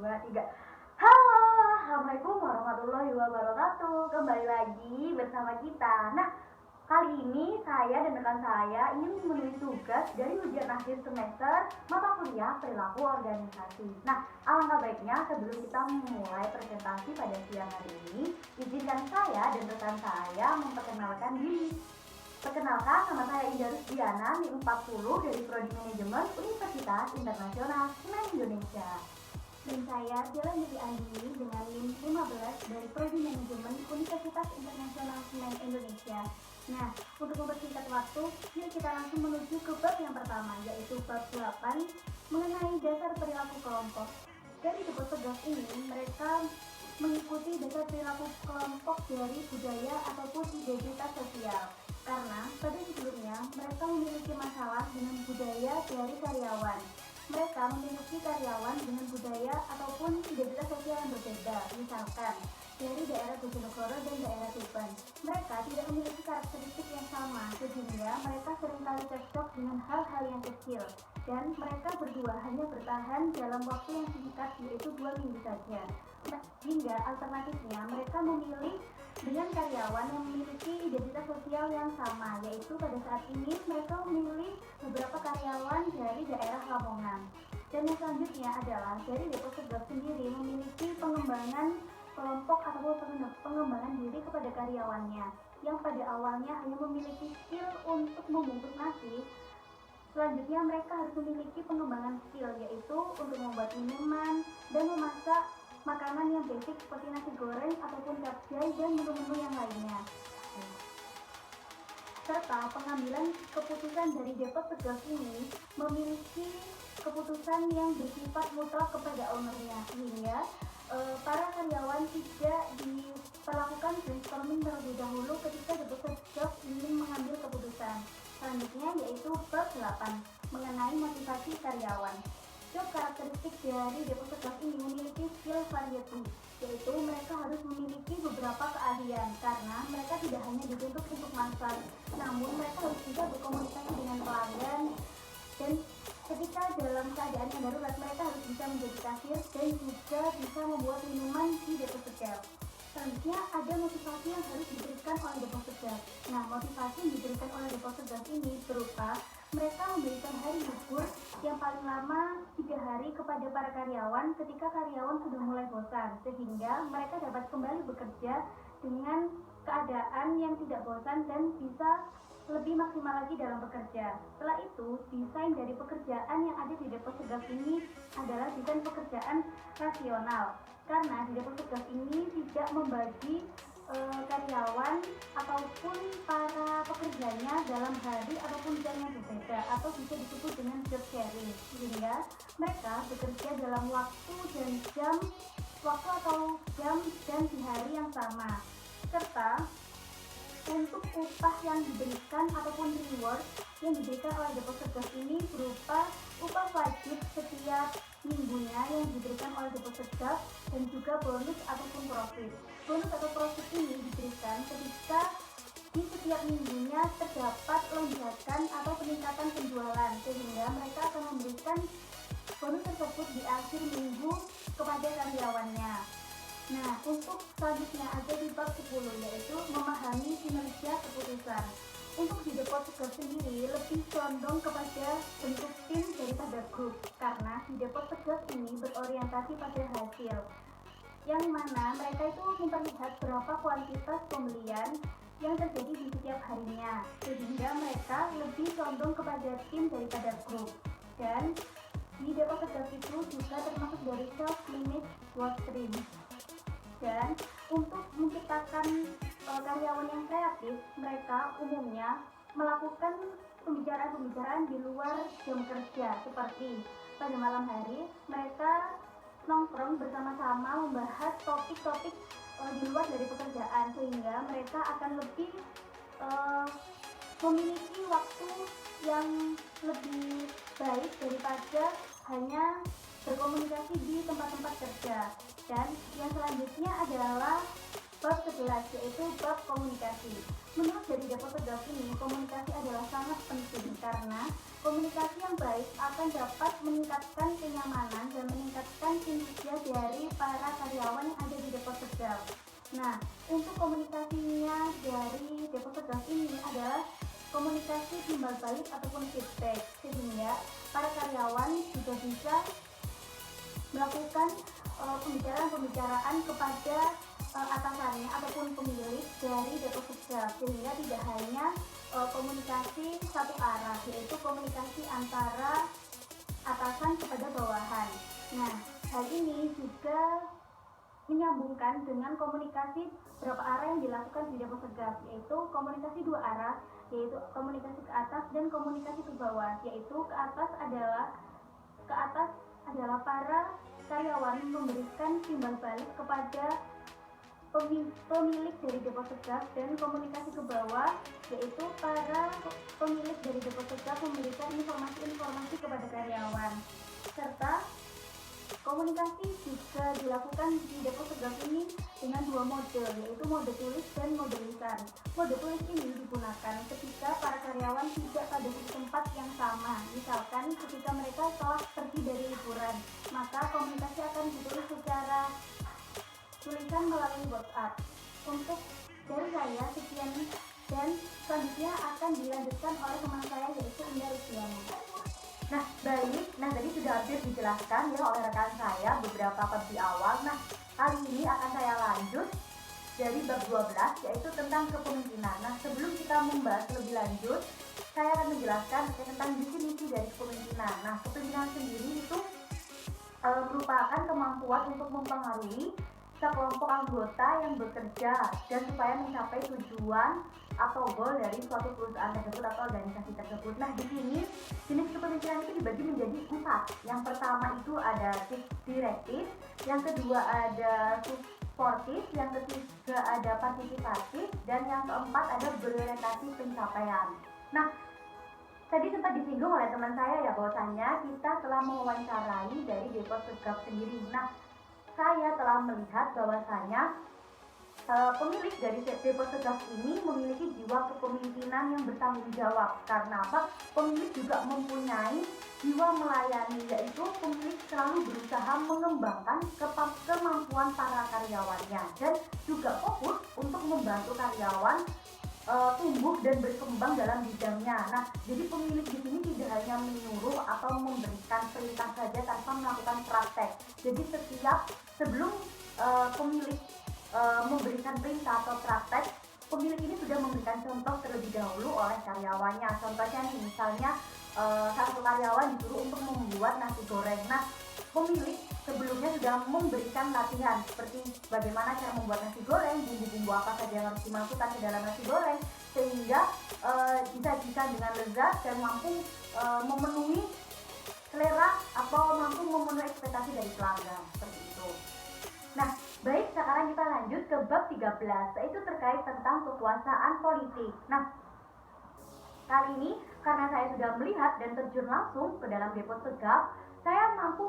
2, 3. Halo, Assalamualaikum warahmatullahi wabarakatuh. Kembali lagi bersama kita. Nah, kali ini saya dan rekan saya ingin memenuhi tugas dari ujian akhir semester mata kuliah perilaku organisasi. Nah, alangkah baiknya sebelum kita memulai presentasi pada siang hari ini, izinkan saya dan rekan saya memperkenalkan diri. Perkenalkan, nama saya Indah Rusdiana, NIM 40 dari Prodi Manajemen Universitas Internasional Semen Indonesia. Dan saya Jela Niti Andini dengan NIM 15 dari Prodi Manajemen Universitas Internasional Semen Indonesia. Nah, untuk mempersingkat waktu, yuk kita langsung menuju ke bab yang pertama, yaitu bab 8 mengenai dasar perilaku kelompok. Dari buku tugas ini, mereka mengikuti dasar perilaku kelompok dari budaya ataupun identitas sosial. Karena pada sebelumnya mereka memiliki masalah dengan budaya dari karyawan. Mereka memiliki karyawan dengan budaya ataupun identitas sosial yang berbeda, misalkan dari daerah Bojonegoro dan daerah Tuban. Mereka tidak memiliki karakteristik yang sama, sehingga mereka seringkali cekcok dengan hal-hal yang kecil. Dan mereka berdua hanya bertahan dalam waktu yang singkat, yaitu 2 minggu saja. Hingga alternatifnya mereka memilih dengan karyawan yang memiliki identitas sosial yang sama, yaitu pada saat ini mereka memilih beberapa karyawan dari daerah Lamongan. Dan yang selanjutnya adalah dari Depok Sedap sendiri memiliki pengembangan kelompok atau pengembangan diri kepada karyawannya, yang pada awalnya hanya memiliki skill untuk membungkus nasi. Selanjutnya mereka harus memiliki pengembangan skill, yaitu untuk membuat minuman dan memasak makanan yang basic seperti nasi goreng ataupun capcay dan menu-menu yang lainnya. Serta pengambilan keputusan dari Depot Tegas ini memiliki keputusan yang bersifat mutlak kepada ownernya, sehingga para karyawan tidak diperlakukan brainstorming terlebih dahulu ketika Depot Tegas ingin mengambil keputusan. Selanjutnya yaitu bab 8 mengenai motivasi karyawan. Job karakteristik dari Depot Tegas ini memiliki skill variety, yaitu mereka harus memiliki beberapa keahlian karena mereka tidak hanya dituntut untuk masak, namun mereka harus juga berkomunikasi dengan pelanggan, dan ketika dalam keadaan yang darurat mereka harus bisa menjadi kasir dan juga bisa membuat minuman di Depot Tegas. Selanjutnya ada motivasi yang harus diberikan oleh Depot Tegas. Nah, motivasi yang diberikan oleh Depot Tegas ini berupa mereka memberikan hari libur yang paling lama 3 hari kepada para karyawan ketika karyawan sudah mulai bosan, sehingga mereka dapat kembali bekerja dengan keadaan yang tidak bosan dan bisa lebih maksimal lagi dalam bekerja. Setelah itu, desain dari pekerjaan yang ada di Depot Tegas ini adalah desain pekerjaan rasional, karena di Depot Tegas ini tidak membagi karyawan ataupun para pekerjanya dalam hari ataupun jam yang berbeda, atau bisa disebut dengan job sharing, sehingga mereka bekerja dalam waktu atau jam dan di hari yang sama. Serta untuk upah yang diberikan ataupun reward yang diberikan oleh Depot Tegas ini berupa upah wajib setiap minggunya yang diberikan oleh Depot Tegas dan juga bonus ataupun profit. Bonus atau profit ini diberikan ketika di setiap minggunya terdapat lonjakan atau peningkatan penjualan, sehingga mereka akan memberikan bonus tersebut di akhir minggu kepada karyawannya. Nah, untuk selanjutnya ada di bab 10, yaitu memahami kinerja keputusan. Untuk di Depot Tegas sendiri lebih condong kepada bentuk tim daripada grup, karena di Depot Tegas ini berorientasi pada hasil, yang mana mereka itu memperlihat berapa kuantitas pembelian yang terjadi di setiap harinya, sehingga mereka lebih condong kepada tim daripada grup. Dan di Depot Tegas itu juga termasuk dari self-managed work stream. Dan untuk menciptakan karyawan yang kreatif, mereka umumnya melakukan pembicaraan-pembicaraan di luar jam kerja, seperti pada malam hari mereka nongkrong bersama-sama membahas topik-topik di luar dari pekerjaan, sehingga mereka akan lebih memiliki waktu yang lebih baik daripada hanya berkomunikasi di tempat-tempat kerja. Dan yang selanjutnya adalah bab 11, yaitu bab komunikasi. Menurut dari Depot Tegas ini, komunikasi adalah sangat penting karena komunikasi yang baik akan dapat meningkatkan kenyamanan dan meningkatkan kinerja dari para karyawan yang ada di Depot Tegal. Nah, untuk komunikasinya dari Depot Tegal ini adalah komunikasi timbal balik ataupun feedback, sehingga para karyawan juga bisa melakukan pembicaraan kepada atasannya ataupun pemilik dari Depot Tegal, sehingga tidak hanya komunikasi satu arah, yaitu komunikasi antara atasan kepada bawahan. Nah, hal ini juga menyambungkan dengan komunikasi berapa arah yang dilakukan di Depot Tegal, yaitu komunikasi dua arah, yaitu komunikasi ke atas dan komunikasi ke bawah. Yaitu ke atas adalah para karyawan memberikan timbal balik kepada pemilik dari Depot Tegal, dan komunikasi ke bawah yaitu para pemilik dari Depot Tegal memberikan informasi-informasi kepada karyawan. Serta komunikasi juga dilakukan di Depot Tegal ini dengan dua mode, yaitu mode tulis dan mode lisan. Mode tulis ini digunakan ketika para karyawan tidak pada tempat yang sama. Misalkan ketika mereka telah pergi dari liburan, maka komunikasi akan ditulis secara tulisan melalui WhatsApp. Untuk dari saya sekian, dan selanjutnya akan dilanjutkan oleh teman saya, yaitu Indah Rusiana. Nah, baik. Nah, tadi sudah hampir dijelaskan ya oleh rekan saya beberapa bab di awal. Nah, kali ini akan saya lanjut dari bab 12, yaitu tentang kepemimpinan. Nah, sebelum kita membahas lebih lanjut, saya akan menjelaskan tentang definisi dari kepemimpinan. Nah, kepemimpinan sendiri itu merupakan kemampuan untuk mempengaruhi sekelompok anggota yang bekerja dan supaya mencapai tujuan atau goal dari suatu perusahaan tersebut atau organisasi tersebut. Nah, di sini jenis kepemimpinan itu dibagi menjadi 4. Yang pertama itu ada direktif, yang kedua ada suportif, yang ketiga ada partisipatif, dan yang keempat ada berorientasi pencapaian. Nah, tadi sempat disinggung oleh teman saya ya bahwasanya kita telah mewawancarai dari Depot Tegal sendiri. Nah, saya telah melihat bahwasanya pemilik dari Depot Tegal ini memiliki jiwa kepemimpinan yang bertanggung jawab. Karena apa? Pemilik juga mempunyai jiwa melayani, yaitu pemilik selalu berusaha mengembangkan kemampuan para karyawannya dan juga fokus untuk membantu karyawan tumbuh dan berkembang dalam bidangnya. Nah, jadi pemilik di sini tidak hanya menyuruh atau memberikan perintah saja tanpa melakukan praktek. Jadi sebelum pemilik memberikan perintah atau praktek, pemilik ini sudah memberikan contoh terlebih dahulu oleh karyawannya. Contohnya nih, misalnya satu karyawan disuruh untuk membuat nasi goreng. Nah, pemilik sebelumnya sudah memberikan latihan seperti bagaimana cara membuat nasi goreng, bumbu-bumbu apa saja yang harus dimasukkan ke dalam nasi goreng, sehingga disajikan dengan lezat dan mampu memenuhi selera atau mampu memenuhi ekspektasi dari pelanggan, seperti itu. Nah, baik, sekarang kita lanjut ke bab 13, yaitu terkait tentang kekuasaan politik. Nah, kali ini karena saya sudah melihat dan terjun langsung ke dalam Depot Tegal, saya mampu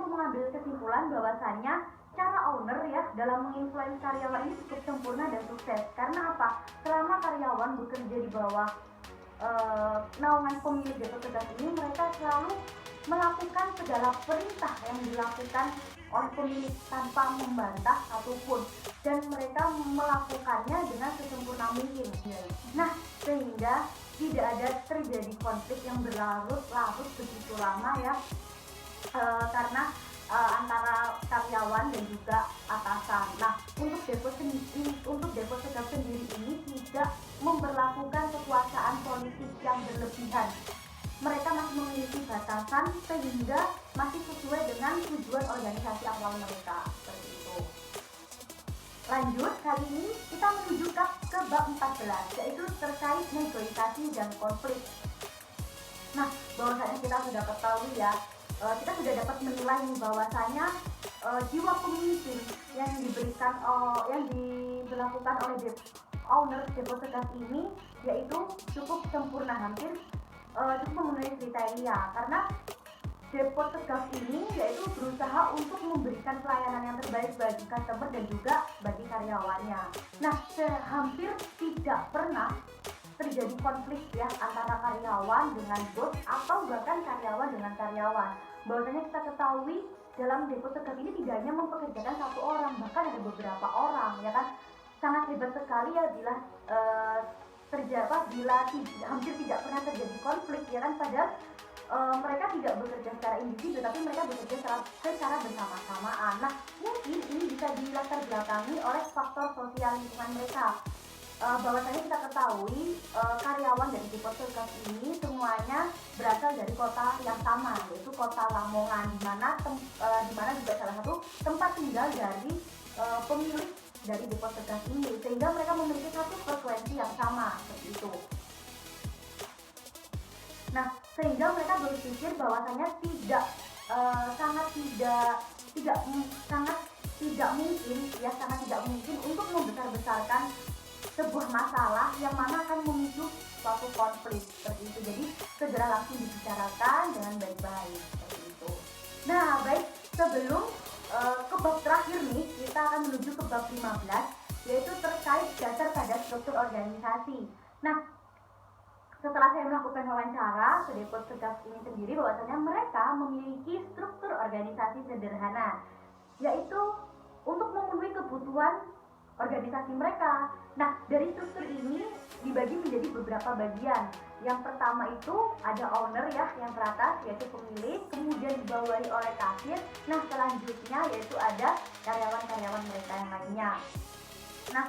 mengambil kesimpulan bahwasannya cara owner ya dalam menginfluence karyawan ini cukup sempurna dan sukses. Karena apa? Selama karyawan bekerja di bawah naungan pemilik Depot Tegal ini, mereka selalu melakukan segala perintah yang dilakukan oleh pemilik tanpa membantah satupun, dan mereka melakukannya dengan sesempurna mungkin. Nah, sehingga tidak ada terjadi konflik yang berlarut-larut begitu lama ya, karena antara karyawan dan juga atasan. Nah, untuk Depot Tegal sendiri ini tidak memberlakukan kekuasaan politik yang berlebihan. Mereka masih memiliki batasan sehingga masih sesuai dengan tujuan organisasi awal mereka, seperti itu. Lanjut, kali ini kita menuju ke bab 14, yaitu terkait negosiasi dan konflik. Nah, bahwasanya kita sudah ketahui ya, kita sudah dapat menilai bahwasanya jiwa pemimpin yang diberlakukan oleh owner Depot Tegal ini yaitu cukup sempurna, hampir cukup memenuhi kriteria, karena Depot Tegal ini yaitu berusaha untuk memberikan pelayanan yang terbaik bagi customer dan juga bagi karyawannya. Nah, hampir tidak pernah terjadi konflik ya antara karyawan dengan bos atau bahkan karyawan dengan karyawan. bahwasanya kita ketahui dalam depo tegak ini tidak hanya mempekerjakan satu orang, bahkan ada beberapa orang, ya kan. Sangat hebat sekali ya bila hampir tidak pernah terjadi konflik, ya kan. Padahal mereka tidak bekerja secara individu, tapi mereka bekerja secara bersama-samaan. Nah, mungkin ini bisa dilatar belakangi oleh faktor sosial lingkungan mereka. Bahwasanya kita ketahui karyawan dari depo tegak ini semuanya berasal dari kota yang sama, yaitu kota Lamongan, di mana juga salah satu tempat tinggal dari pemilik dari depo tegak ini, sehingga mereka memiliki satu frekuensi yang sama seperti itu. Nah, sehingga mereka berpikir bahwasanya sangat tidak mungkin untuk membesar-besarkan sebuah masalah yang mana akan memicu suatu konflik seperti itu. Jadi segera langsung dibicarakan dengan baik-baik seperti itu. Nah, baik, sebelum ke bab terakhir nih, kita akan menuju ke bab 15, yaitu terkait dasar pada struktur organisasi. Nah, setelah saya melakukan wawancara ke depo tegak ini sendiri, bahwasanya mereka memiliki struktur organisasi sederhana, yaitu untuk memenuhi kebutuhan organisasi mereka. Nah, dari struktur ini dibagi menjadi beberapa bagian. Yang pertama itu ada owner ya, yang teratas yaitu pemilik, kemudian dibawahi oleh kasir. Nah, selanjutnya yaitu ada karyawan-karyawan mereka yang lainnya. Nah,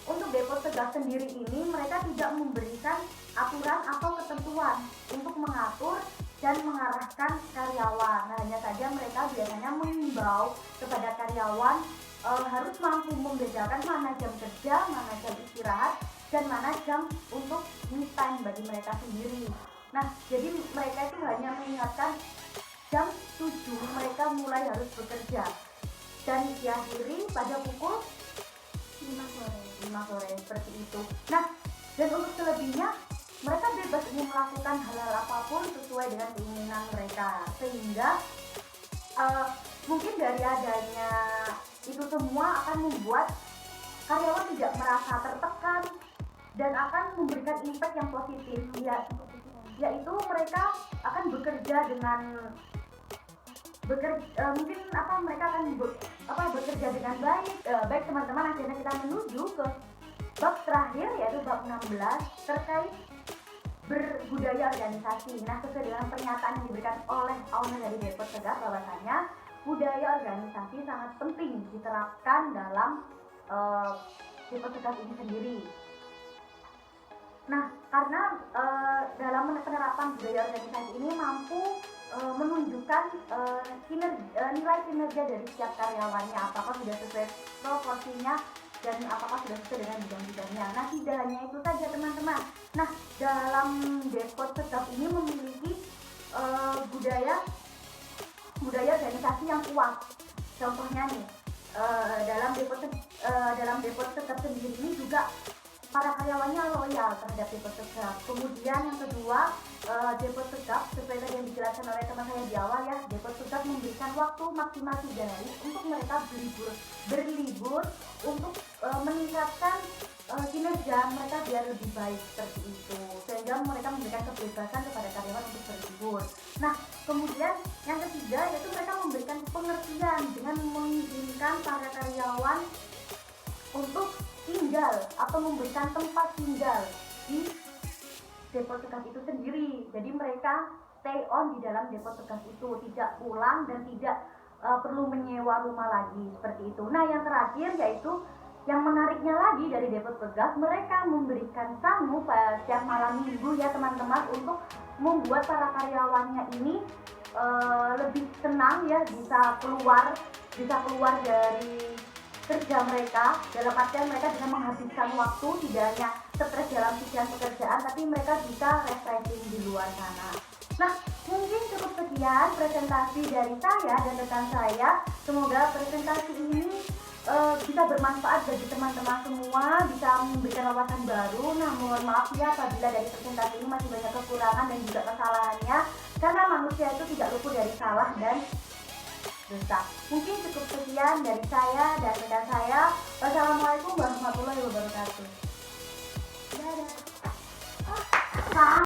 untuk depo tegak sendiri ini mereka tidak memberikan aturan atau ketentuan untuk mengatur dan mengarahkan karyawan. Nah, hanya saja mereka biasanya mengimbau kepada karyawan harus mampu membedakan mana jam kerja, mana jam istirahat, dan mana jam untuk me time bagi mereka sendiri. Nah, jadi mereka itu hanya mengingatkan jam 7 mereka mulai harus bekerja dan diakhiri pada pukul 5 sore seperti itu. Nah, dan untuk selebihnya mereka bebas ingin melakukan hal-hal apapun sesuai dengan keinginan mereka, sehingga mungkin dari adanya itu semua akan membuat karyawan tidak merasa tertekan dan akan memberikan impact yang positif, yaitu mereka akan bekerja dengan mereka akan bekerja dengan baik. Baik teman-teman, akhirnya kita menuju ke bab terakhir, yaitu bab 16 terkait berbudaya organisasi. Nah, sesuai dengan pernyataan yang diberikan oleh owner dari depo tegak, bahwasanya budaya organisasi sangat penting diterapkan dalam depo tegak ini sendiri. Nah, karena dalam penerapan budaya organisasi ini mampu menunjukkan nilai kinerja dari setiap karyawannya, apakah sudah sesuai proporsinya dan apakah sudah sesuai dengan bidang-bidangnya. Nah, tidak hanya itu saja teman-teman. Nah, dalam depo tegak ini memiliki budaya organisasi yang kuat. Contohnya nih, dalam depo tegak sendiri ini juga para karyawannya loyal terhadap depo tegak. Kemudian yang kedua, depo tegak sesuai tadi yang dijelaskan oleh teman saya di awal ya, depo tegak memberikan waktu maksimal 3 hari untuk mereka berlibur untuk meningkatkan kinerja mereka biar lebih baik seperti itu, sehingga mereka memberikan kebebasan kepada karyawan untuk berlibur. Nah, kemudian yang ketiga yaitu mereka memberikan pengertian dengan mengizinkan para karyawan untuk tinggal atau memberikan tempat tinggal di depo tegak itu sendiri. Jadi mereka stay on di dalam depo tegak itu, tidak pulang dan tidak perlu menyewa rumah lagi seperti itu. Nah, yang terakhir yaitu yang menariknya lagi dari depo tegak, mereka memberikan sangu pada setiap malam minggu ya teman-teman, untuk membuat para karyawannya ini lebih tenang ya, bisa keluar dari kerja mereka, dalam artian mereka bisa menghabiskan waktu, tidak hanya stres dalam pikiran pekerjaan, tapi mereka bisa refreshing di luar sana. Nah, mungkin cukup sekian presentasi dari saya dan rekan saya. Semoga presentasi ini bisa bermanfaat bagi teman-teman semua, bisa memberikan wawasan baru. Nah, mohon maaf ya apabila dari presentasi ini masih banyak kekurangan dan juga kesalahannya, karena manusia itu tidak luput dari salah dan dosa. Mungkin cukup sekian dari saya dan rekan saya. Wassalamualaikum warahmatullahi wabarakatuh. Dadah.